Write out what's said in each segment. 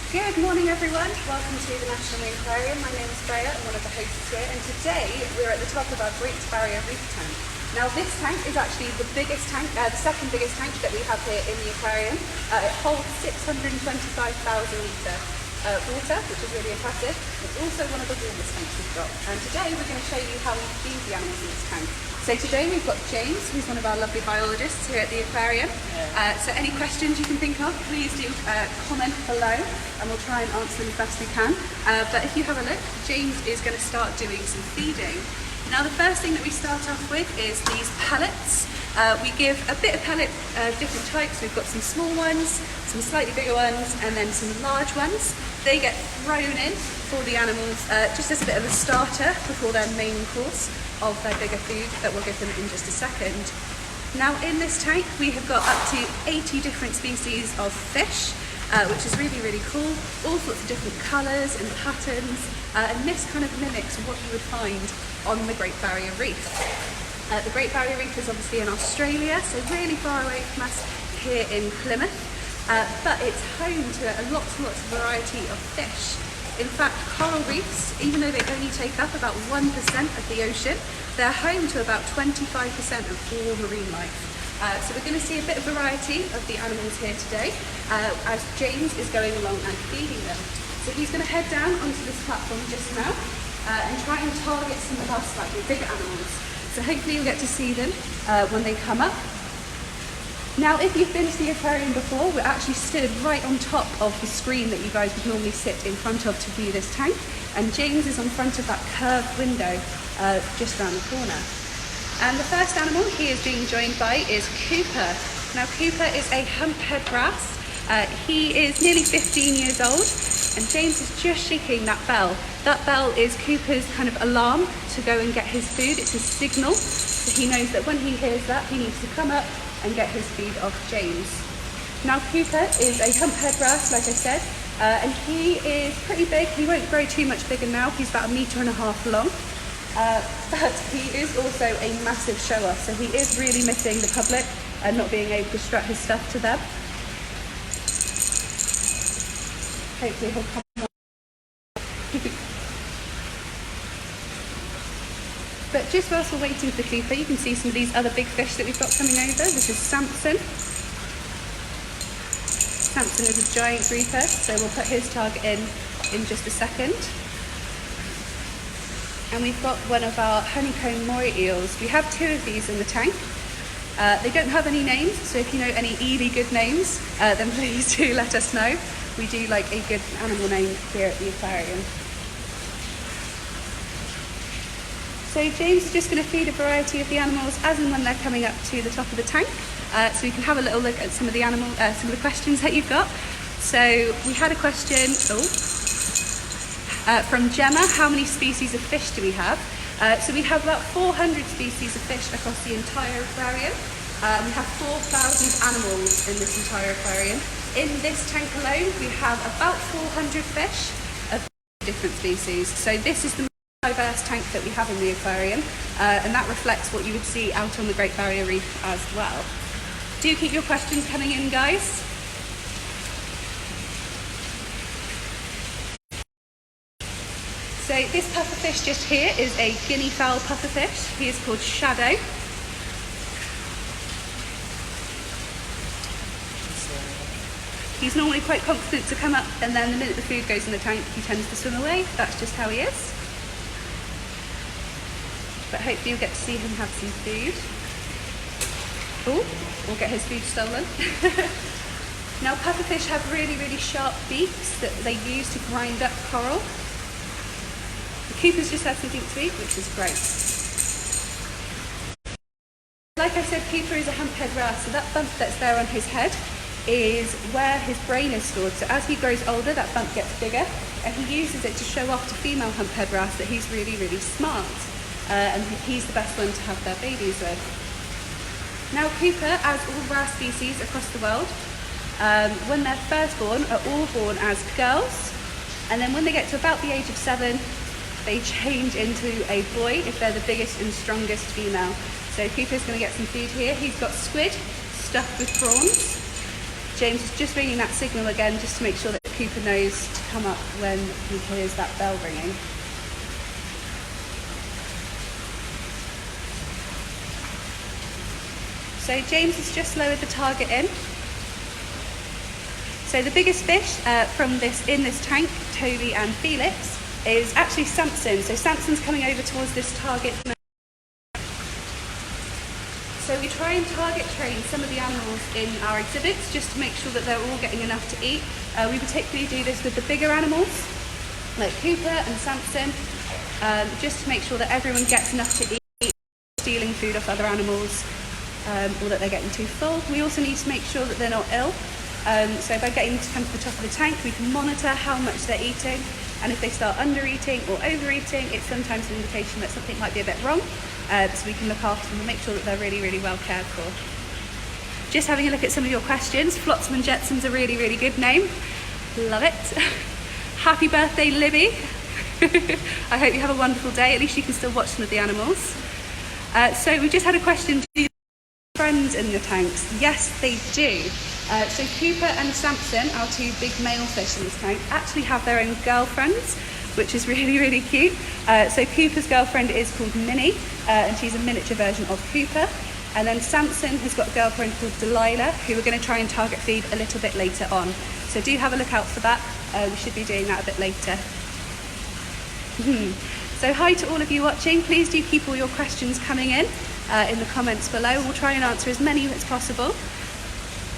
Good morning everyone, welcome to the National Marine Aquarium. My name is Freya, I'm one of the hosts here, and today we're at the top of our Great Barrier Reef tank. Now this tank is actually the biggest tank, the second biggest tank that we have here in the aquarium. It holds 625,000 litre water, which is really impressive. It's also one of the warmest tanks we've got. And today we're going to show you how we feed the animals in this tank. So today we've got James, who's one of our lovely biologists here at the aquarium. So any questions you can think of, please do comment below and we'll try and answer them as best we can. But if you have a look, James is going to start doing some feeding. Now the first thing that we start off with is these pellets. We give a bit of pellet, different types. We've got some small ones, some slightly bigger ones, and then some large ones. They get thrown in for the animals just as a bit of a starter before their main course of their bigger food that we'll give them in just a second. Now in this tank we have got up to 80 different species of fish, which is really, really cool. All sorts of different colours and patterns, and this kind of mimics what you would find on the Great Barrier Reef. The Great Barrier Reef is obviously in Australia, so really far away from us here in Plymouth, but it's home to lots and lots of variety of fish. In fact, coral reefs, even though they only take up about 1% of the ocean, they're home to about 25% of all marine life. So we're going to see a bit of variety of the animals here today, as James is going along and feeding them. So he's going to head down onto this platform just now and try and target some of our slightly bigger animals. So hopefully you'll get to see them when they come up. Now if you've been to the aquarium before, we're actually stood right on top of the screen that you guys would normally sit in front of to view this tank, and James is on front of that curved window just around the corner. And the first animal he is being joined by is Cooper. Now Cooper is a humphead wrasse. He is nearly 15 years old, and James is just shaking that bell. That bell is Cooper's kind of alarm to go and get his food. It's a signal, so he knows that when he hears that, he needs to come up and get his feed off James. Now Cooper is a humphead wrasse, like I said, and he is pretty big. He won't grow too much bigger now. He's about 1.5 meters long, but he is also a massive show-off, so he is really missing the public and not being able to strut his stuff to them. Hopefully he'll come on. But just whilst we're waiting for Cooper, you can see some of these other big fish that we've got coming over. This is Samson. Samson is a giant grouper, so we'll put his target in just a second. And we've got one of our Honeycomb Moray eels. We have 2 of these in the tank. They don't have any names, so if you know any really good names, then please do let us know. We do like a good animal name here at the aquarium. So James is just going to feed a variety of the animals as and when they're coming up to the top of the tank, so you can have a little look at some of the some of the questions that you've got. So we had a question from Gemma: how many species of fish do we have? So we have about 400 species of fish across the entire aquarium. We have 4,000 animals in this entire aquarium. In this tank alone, we have about 400 fish of different species. So this is the diverse tank that we have in the aquarium, and that reflects what you would see out on the Great Barrier Reef as well. Do keep your questions coming in, guys. So this pufferfish just here is a Guinea fowl pufferfish. He is called Shadow. He's normally quite confident to come up, and then the minute the food goes in the tank, he tends to swim away. That's just how he is. But hopefully you'll get to see him have some food. Oh, we'll get his food stolen. Now pufferfish have really, really sharp beaks that they use to grind up coral. The Cooper's just had something to eat, which is great. Like I said, Cooper is a humphead wrasse, so that bump that's there on his head is where his brain is stored. So as he grows older, that bump gets bigger, and he uses it to show off to female humphead wrasse that he's really, really smart. And he's the best one to have their babies with. Now Cooper, as all wrasse species across the world, when they're first born, are all born as girls, and then when they get to about the age of 7, they change into a boy if they're the biggest and strongest female. So Cooper's going to get some food here. He's got squid stuffed with prawns. James is just ringing that signal again just to make sure that Cooper knows to come up when he hears that bell ringing. So James has just lowered the target in. So the biggest fish in this tank, Toby and Felix, is actually Samson. So Samson's coming over towards this target now. So we try and target train some of the animals in our exhibits just to make sure that they're all getting enough to eat. We particularly do this with the bigger animals, like Cooper and Samson, just to make sure that everyone gets enough to eat, stealing food off other animals, or that they're getting too full. We also need to make sure that they're not ill. So by getting them to come to the top of the tank, we can monitor how much they're eating, and if they start under-eating or overeating, it's sometimes an indication that something might be a bit wrong, so we can look after them and make sure that they're really, really well cared for. Just having a look at some of your questions. Flotsam and Jetsam's a really, really good name. Love it. Happy birthday, Libby. I hope you have a wonderful day. At least you can still watch some of the animals. So we just had a question. Do you have friends in the tanks? Yes, they do. So Cooper and Samson, our two big male fish in this tank, actually have their own girlfriends, which is really, really cute. So Cooper's girlfriend is called Minnie, and she's a miniature version of Cooper. And then Samson has got a girlfriend called Delilah, who we're going to try and target feed a little bit later on. So do have a look out for that. We should be doing that a bit later. So hi to all of you watching. Please do keep all your questions coming in the comments below. We'll try and answer as many as possible.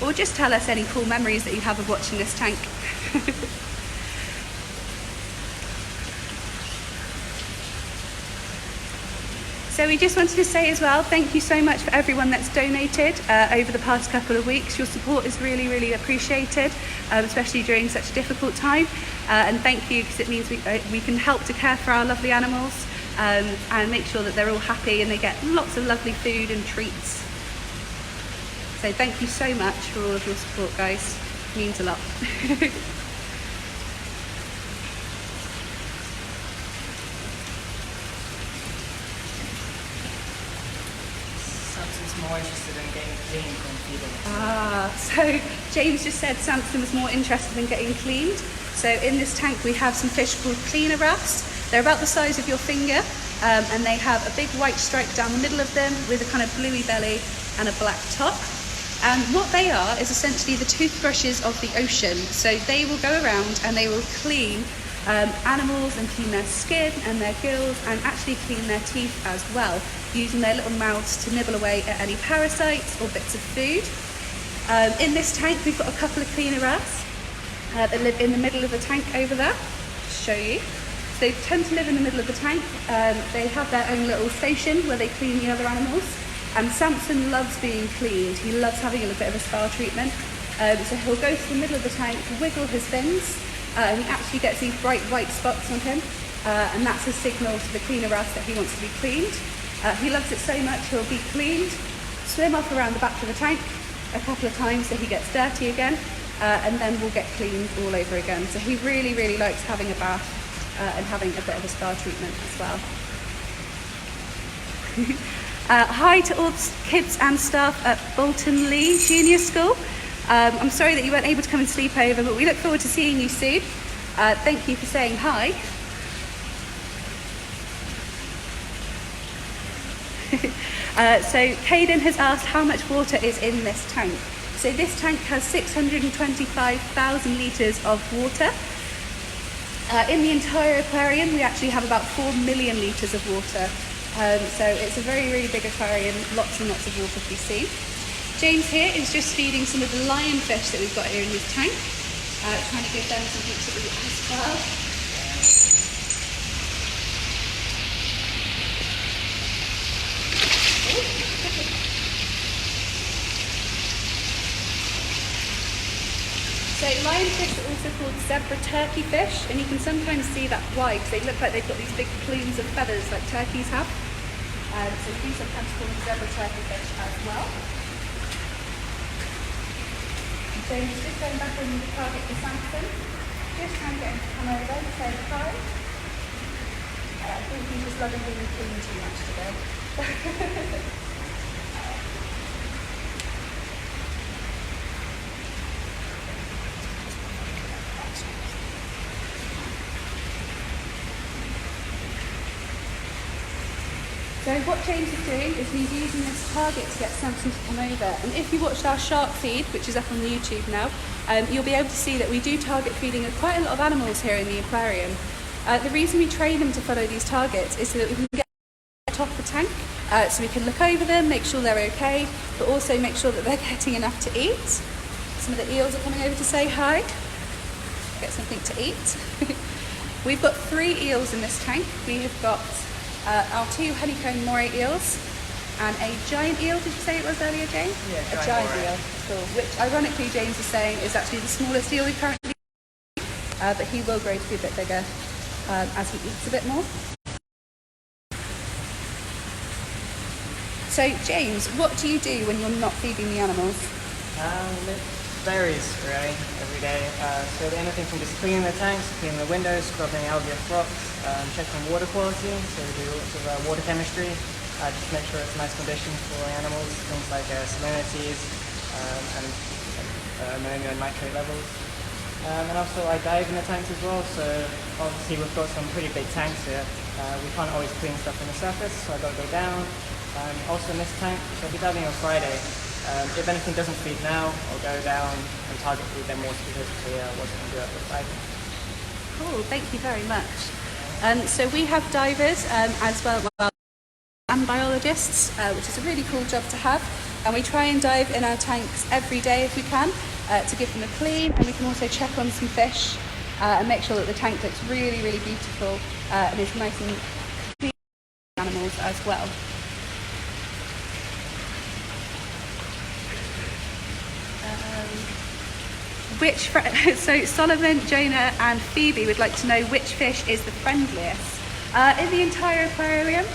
Or just tell us any cool memories that you have of watching this tank. So we just wanted to say as well, thank you so much for everyone that's donated over the past couple of weeks. Your support is really, really appreciated, especially during such a difficult time. And thank you, because it means we can help to care for our lovely animals and make sure that they're all happy and they get lots of lovely food and treats. So thank you so much for all of your support, guys. It means a lot. More interested in getting cleaned than So feeding. James just said Samson was more interested in getting cleaned. So in this tank we have some fish called cleaner wrasse. They're about the size of your finger, and they have a big white stripe down the middle of them with a kind of bluey belly and a black top. And what they are is essentially the toothbrushes of the ocean. So they will go around and they will clean animals and clean their skin and their gills, and actually clean their teeth as well, using their little mouths to nibble away at any parasites or bits of food. In this tank we've got a couple of cleaner wrasse that live in the middle of the tank over there. I'll show you. So they tend to live in the middle of the tank. They have their own little station where they clean the other animals. And Samson loves being cleaned. He loves having a little bit of a spa treatment. So he'll go to the middle of the tank, wiggle his fins, and he actually gets these bright white spots on him, and that's a signal to the cleaner wrasse that he wants to be cleaned. He loves it so much he'll be cleaned, swim off around the back of the tank a couple of times so he gets dirty again, and then we'll get cleaned all over again. So he really, really likes having a bath and having a bit of a spa treatment as well. Hi to all the kids and staff at Bolton Lee Junior School. I'm sorry that you weren't able to come and sleep over, but we look forward to seeing you soon. Thank you for saying hi. So Caden has asked how much water is in this tank. So this tank has 625,000 litres of water. In the entire aquarium we actually have about 4 million litres of water. So it's a very, really big aquarium, lots and lots of water to be seen. James here is just feeding some of the lionfish that we've got here in this tank, trying to give them something to eat as well. So lionfish are also called zebra turkey fish, and you can sometimes see that why, because they look like they've got these big plumes of feathers like turkeys have. So we sometimes call them zebra turkey fish as well. So he's just going back on the target for Samson. Just trying to get him to come over and say hi. I think he's just loving being clean too much today. So what James is doing is he's using this target to get Samson to come over. And if you watched our shark feed, which is up on YouTube now, you'll be able to see that we do target feeding quite a lot of animals here in the aquarium. The reason we train them to follow these targets is so that we can get to the top of the tank, so we can look over them, make sure they're okay, but also make sure that they're getting enough to eat. Some of the eels are coming over to say hi, get something to eat. We've got 3 eels in this tank. We have got our 2 Honeycomb Moray eels and a giant eel. Did you say it was earlier, James? Yeah, a giant eel. Cool. Which, ironically, James is saying is actually the smallest eel we currently have, but he will grow to be a bit bigger as he eats a bit more. So, James, what do you do when you're not feeding the animals? It varies really every day. So anything from just cleaning the tanks, cleaning the windows, scrubbing algae off rocks, checking water quality. So we do lots of water chemistry, just make sure it's nice conditions for the animals. Things like salinities and ammonia and nitrate levels. And also I dive in the tanks as well. So obviously we've got some pretty big tanks here. We can't always clean stuff on the surface, so I've got to go down. Also in this tank, so I'll be diving on Friday. If anything doesn't feed now, I'll go down and target feed them more specifically what's going to do it with diving. Cool, thank you very much. So we have divers as well and biologists, which is a really cool job to have. And we try and dive in our tanks every day if we can to give them a clean, and we can also check on some fish and make sure that the tank looks really, really beautiful and is nice and clean for animals as well. So Solomon, Jonah and Phoebe would like to know which fish is the friendliest. In the entire aquarium,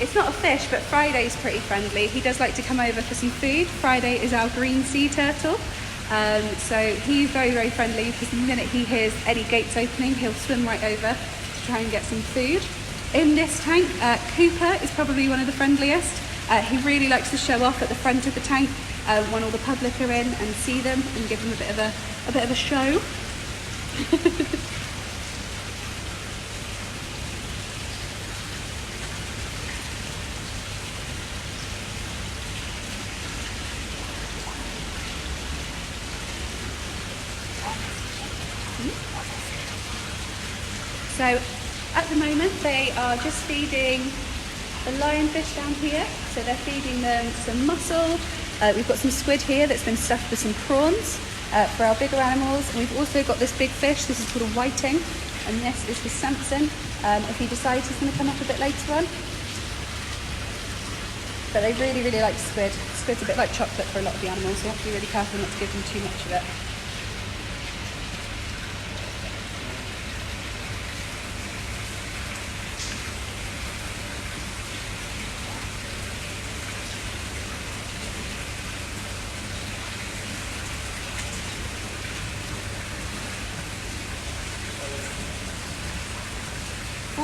it's not a fish, but Friday's pretty friendly. He does like to come over for some food. Friday is our green sea turtle. So he's very, very friendly, because the minute he hears any gates opening, he'll swim right over to try and get some food. In this tank, Cooper is probably one of the friendliest. He really likes to show off at the front of the tank when all the public are in and see them and give them a bit of a show. So at the moment they are just feeding the lionfish down here. So they're feeding them some mussel. We've got some squid here that's been stuffed with some prawns for our bigger animals. And we've also got this big fish. This is called a whiting. And this is for Samson, if he decides he's going to come up a bit later on. But they really, really like squid. Squid's a bit like chocolate for a lot of the animals, so you have to be really careful not to give them too much of it.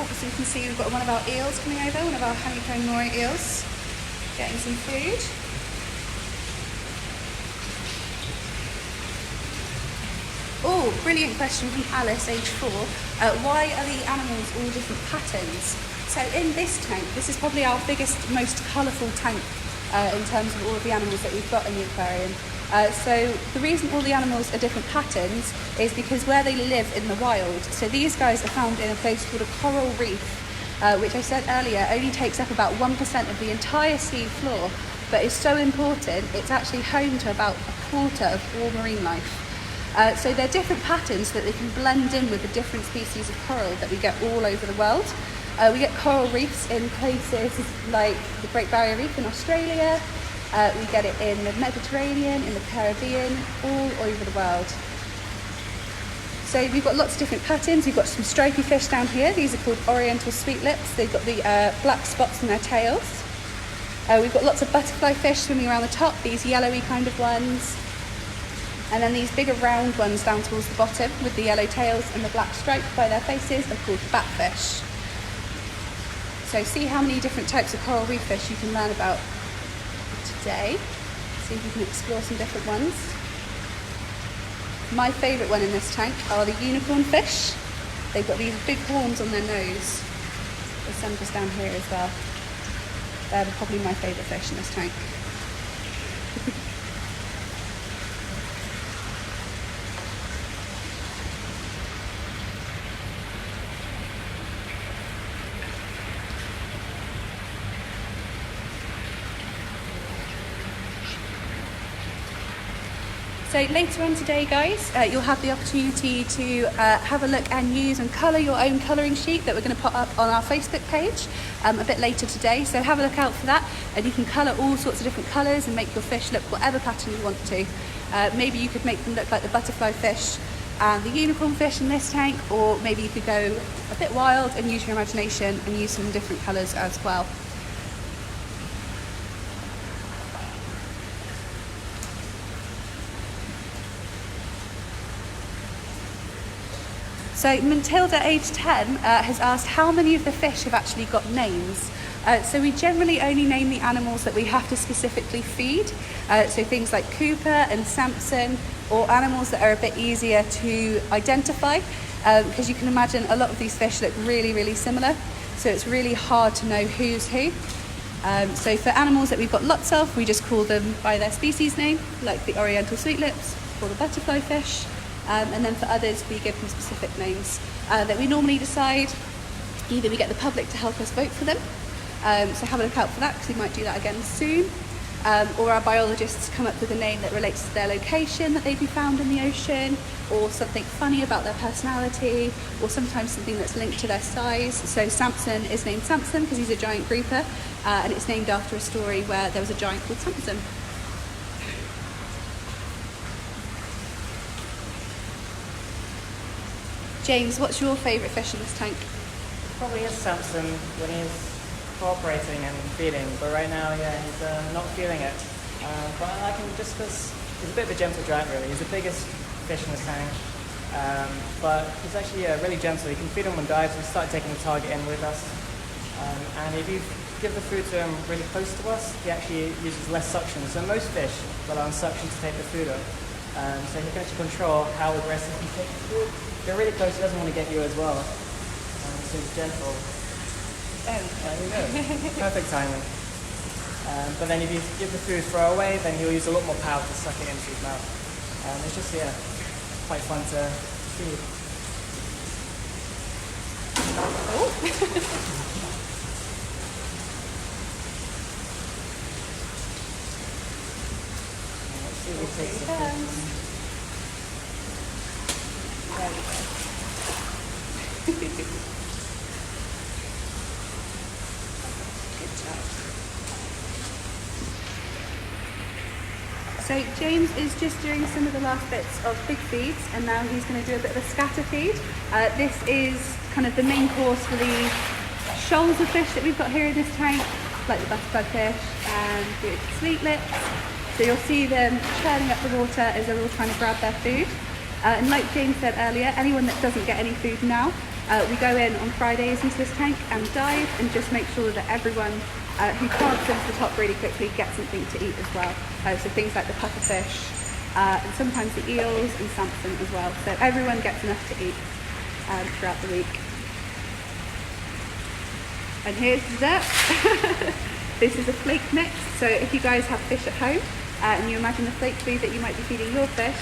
So you can see we've got one of our eels coming over, one of our Honeycomb Moray eels, getting some food. Oh, brilliant question from Alice, age 4. Why are the animals all different patterns? So in this tank, this is probably our biggest, most colourful tank in terms of all of the animals that we've got in the aquarium. So the reason all the animals are different patterns is because where they live in the wild. So these guys are found in a place called a coral reef, which I said earlier only takes up about 1% of the entire sea floor, but is so important it's actually home to about a quarter of all marine life. So they're different patterns that they can blend in with the different species of coral that we get all over the world. We get coral reefs in places like the Great Barrier Reef in Australia. We get it in the Mediterranean, in the Caribbean, all over the world. So we've got lots of different patterns. We've got some stripy fish down here. These are called Oriental Sweetlips. They've got the black spots on their tails. We've got lots of butterfly fish swimming around the top, these yellowy kind of ones. And then these bigger round ones down towards the bottom with the yellow tails and the black stripe by their faces are called batfish. So see how many different types of coral reef fish you can learn about today. See if you can explore some different ones. My favourite one in this tank are the unicorn fish. They've got these big horns on their nose. There's some just down here as well. They're probably my favourite fish in this tank. So later on today, guys, you'll have the opportunity to have a look and use and colour your own colouring sheet that we're going to put up on our Facebook page a bit later today. So have a look out for that, and you can colour all sorts of different colours and make your fish look whatever pattern you want to. Maybe you could make them look like the butterfly fish and the unicorn fish in this tank, or maybe you could go a bit wild and use your imagination and use some different colours as well. So Matilda, age 10, has asked how many of the fish have actually got names. So we generally only name the animals that we have to specifically feed. So things like Cooper and Samson, or animals that are a bit easier to identify, because you can imagine a lot of these fish look really, really similar. So it's really hard to know who's who. So for animals that we've got lots of, we just call them by their species name, like the Oriental Sweetlips or the butterfly fish. And then for others, we give them specific names that we normally decide. Either we get the public to help us vote for them, so have a look out for that, because we might do that again soon. Or our biologists come up with a name that relates to their location that they'd be found in the ocean, or something funny about their personality, or sometimes something that's linked to their size. So Samson is named Samson because he's a giant grouper, and it's named after a story where there was a giant called Samson. James, what's your favourite fish in this tank? Probably is Samson when he's cooperating and feeding, but right now, yeah, he's not feeling it. But I like him just because he's a bit of a gentle giant, really. He's the biggest fish in this tank, but he's actually really gentle. You can feed him on dives. We start taking the target in with us, and if you give the food to him really close to us, he actually uses less suction. So most fish rely on suction to take the food up. So he can actually control how aggressive he takes the food. If you're really close, he doesn't want to get you as well. So he's gentle. There you go. Perfect timing. But then if you give the food throw away, then he'll use a lot more power to suck it into his mouth. It's just, yeah, quite fun to feed. Oh. Let's see if we take some food. There we go. Good job. So James is just doing some of the last bits of big feeds, and now he's going to do a bit of a scatter feed. This is kind of the main course for the shoals of fish that we've got here in this tank, like the butterfly fish and the sweetlips. So you'll see them churning up the water as they're all trying to grab their food. And like James said earlier, anyone that doesn't get any food now, we go in on Fridays into this tank and dive and just make sure that everyone who can't swim to the top really quickly gets something to eat as well. So things like the pufferfish and sometimes the eels and Samson as well. So everyone gets enough to eat throughout the week. And here's dessert. This is a flake mix. So if you guys have fish at home and you imagine the flake food that you might be feeding your fish,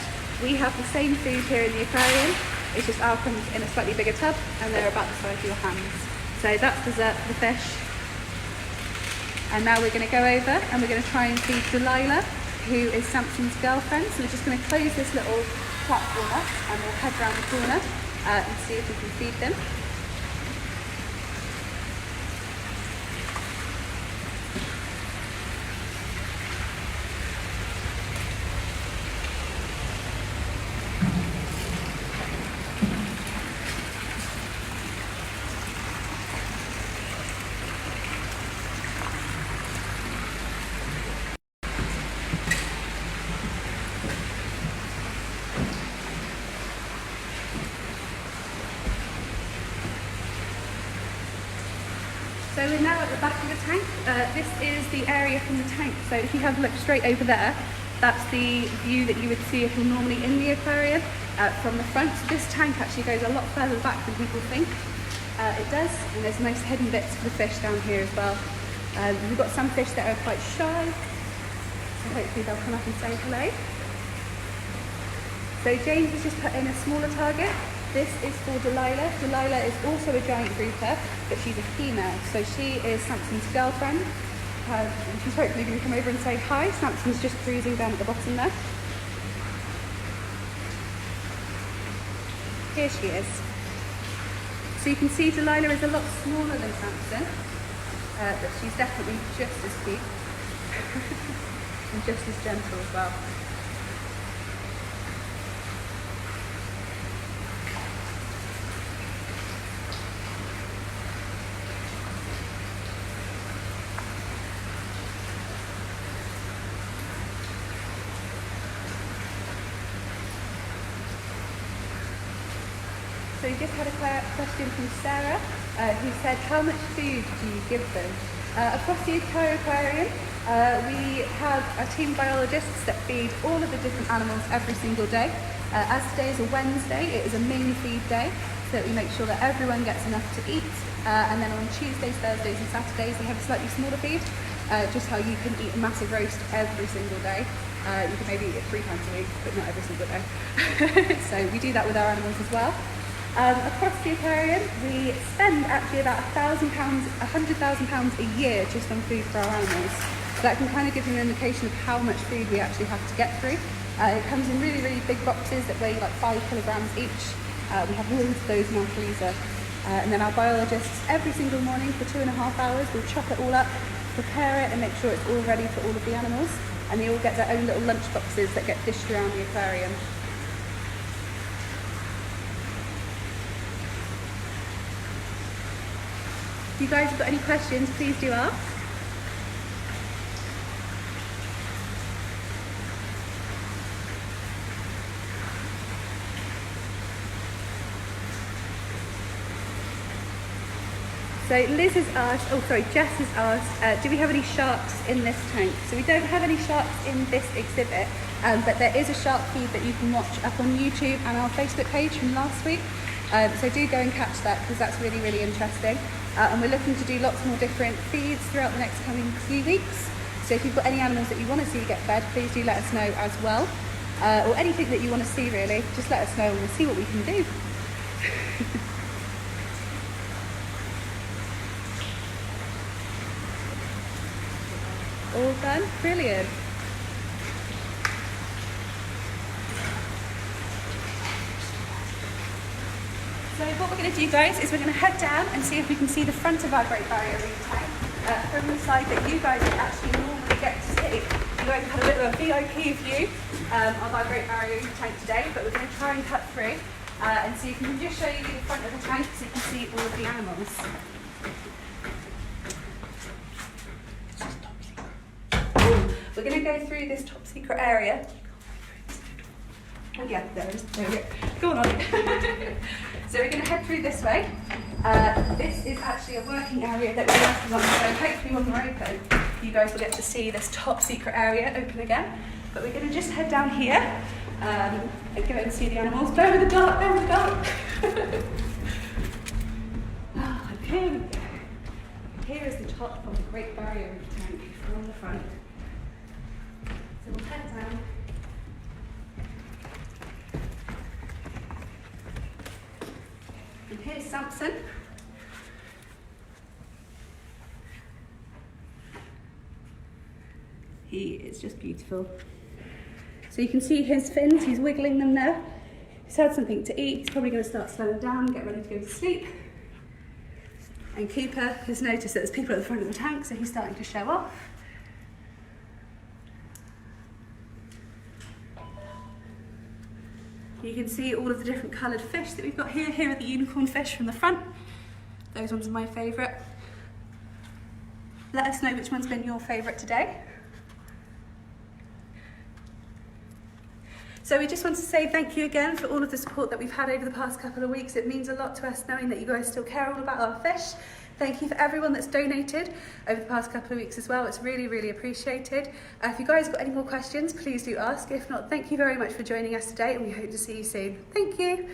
we have the same food here in the aquarium. It's just ours comes in a slightly bigger tub and they're about the size of your hands. So that's dessert for the fish. And now we're going to go over and we're going to try and feed Delilah, who is Samson's girlfriend. So we're just going to close this little platform up and we'll head round the corner and see if we can feed them. So we're now at the back of the tank. This is the area from the tank. So if you have a look straight over there, that's the view that you would see if you're normally in the aquarium from the front. So this tank actually goes a lot further back than people think. It does, and there's nice hidden bits for the fish down here as well. We've got some fish that are quite shy, so hopefully they'll come up and say hello. So James has just put in a smaller target. This is for Delilah. Delilah is also a giant grouper, but she's a female, so she is Samson's girlfriend. She's hopefully going to come over and say hi. Samson's just cruising down at the bottom there. Here she is. So you can see Delilah is a lot smaller than Samson, but she's definitely just as cute and just as gentle as well. So we just had a question from Sarah, who said, how much food do you give them? Across the entire aquarium, we have a team of biologists that feed all of the different animals every single day. As today is a Wednesday, it is a main feed day, so that we make sure that everyone gets enough to eat. And then on Tuesdays, Thursdays and Saturdays, we have a slightly smaller feed, just how you can eat a massive roast every single day. You can maybe eat it 3 times a week, but not every single day. So we do that with our animals as well. Across the aquarium, we spend actually about £1,000 a year just on food for our animals. So that can kind of give you an indication of how much food we actually have to get through. It comes in really, really big boxes that weigh like 5 kilograms each. We have loads of those in our freezer. And then our biologists, every single morning for 2.5 hours, will chop it all up, prepare it and make sure it's all ready for all of the animals. And they all get their own little lunch boxes that get dished around the aquarium. If you guys have got any questions, please do ask. So Liz has asked, Jess has asked, do we have any sharks in this tank? So we don't have any sharks in this exhibit, but there is a shark feed that you can watch up on YouTube and our Facebook page from last week. So do go and catch that because that's really, really interesting. And we're looking to do lots more different feeds throughout the next coming few weeks. So if you've got any animals that you want to see get fed, please do let us know as well. Or anything that you want to see really, just let us know and we'll see what we can do. All done? Brilliant. So what we're going to do, guys, is we're going to head down and see if we can see the front of our Great Barrier Reef tank from the side that you guys would actually normally get to see. You guys have had a bit of a VIP view of our Great Barrier Reef tank today, but we're going to try and cut through and see if we can just show you the front of the tank so you can see all of the animals. We're going to go through this top secret area. Oh yeah, there it is. There we go. Go on. So we're going to head through this way. This is actually a working area that we're working on, so hopefully when we're open, you guys will get to see this top secret area open again. But we're going to just head down here and go and see the animals. Go in the dark, go in the dark. And here we go. Here is the top of the Great Barrier Reef tank on the front. So we'll head down. And here's Samson. He is just beautiful. So you can see his fins, he's wiggling them there. He's had something to eat, he's probably going to start slowing down, get ready to go to sleep. And Cooper has noticed that there's people at the front of the tank, so he's starting to show off. You can see all of the different coloured fish that we've got here. Here are the unicorn fish from the front. Those ones are my favourite. Let us know which one's been your favourite today. So we just want to say thank you again for all of the support that we've had over the past couple of weeks. It means a lot to us knowing that you guys still care all about our fish. Thank you for everyone that's donated over the past couple of weeks as well. It's really, really appreciated. If you guys got any more questions, please do ask. If not, thank you very much for joining us today and we hope to see you soon. Thank you.